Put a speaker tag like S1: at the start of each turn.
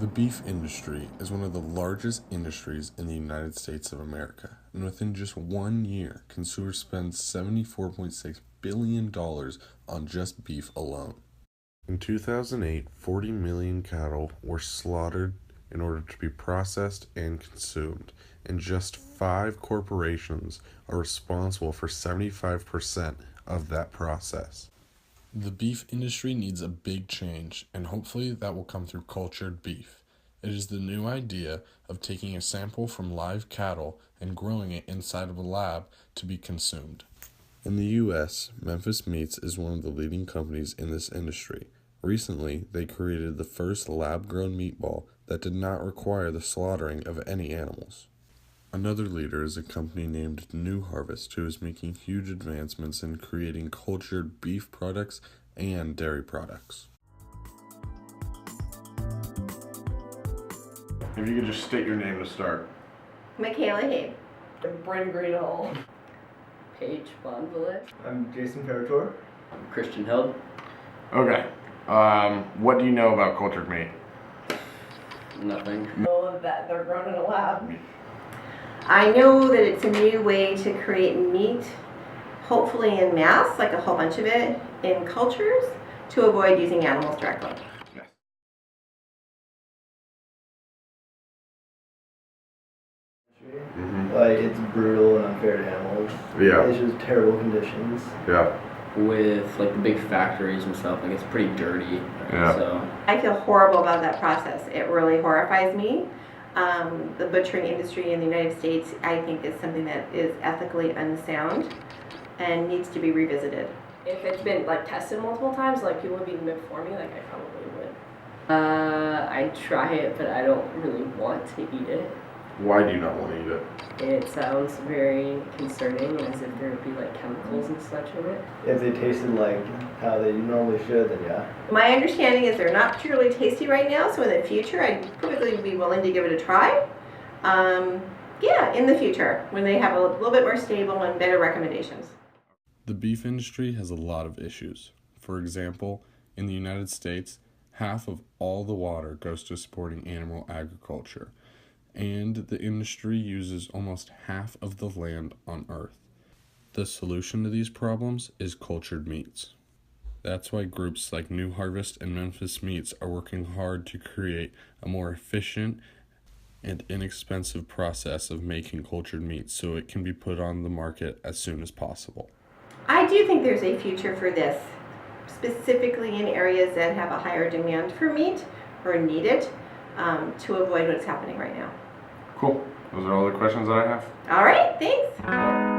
S1: The beef industry is one of the largest industries in the United States of America, and within just 1 year, consumers spend $74.6 billion on just beef alone. In 2008, 40 million cattle were slaughtered in order to be processed and consumed, and just 5 corporations are responsible for 75% of that process. The beef industry needs a big change, and hopefully that will come through cultured beef. It is the new idea of taking a sample from live cattle and growing it inside of a lab to be consumed. In the U.S., Memphis Meats is one of the leading companies in this industry. Recently, they created the first lab-grown meatball that did not require the slaughtering of any animals. Another leader is a company named New Harvest, who is making huge advancements in creating cultured beef products and dairy products. If you could just state your name to start.
S2: Michaela Hay.
S3: Bryn Greenhall.
S4: Paige Bonville.
S5: I'm Jason Parator.
S4: Christian Held.
S1: Okay. What do you know about cultured meat?
S4: Nothing.
S3: I know that they're grown in a lab.
S2: I know that it's a new way to create meat, hopefully in mass, like a whole bunch of it, in cultures, to avoid using animals directly.
S1: Yes.
S5: Like, it's brutal and unfair to animals.
S1: Yeah.
S5: It's just terrible conditions.
S1: Yeah.
S4: With like the big factories and stuff, like it's pretty dirty.
S1: Yeah.
S4: So
S2: I feel horrible about that process. It really horrifies me. The butchering industry in the United States, I think, is something that is ethically unsound and needs to be revisited.
S3: If it's been like tested multiple times, like people have eaten it before me, like I probably would.
S4: I try it, but I don't really want to eat it.
S1: Why do you not want to eat it?
S4: It sounds very concerning, as if there would be like chemicals and such in it.
S5: If they tasted like how they normally should, then yeah.
S2: My understanding is they're not particularly tasty right now, so in the future I'd probably be willing to give it a try. In the future, when they have a little bit more stable and better recommendations.
S1: The beef industry has a lot of issues. For example, in the United States, half of all the water goes to supporting animal agriculture, and the industry uses almost half of the land on Earth. The solution to these problems is cultured meats. That's why groups like New Harvest and Memphis Meats are working hard to create a more efficient and inexpensive process of making cultured meat so it can be put on the market as soon as possible.
S2: I do think there's a future for this, specifically in areas that have a higher demand for meat or need it, to avoid what's happening right now.
S1: Cool. Those are all the questions that I have.
S2: All right, thanks.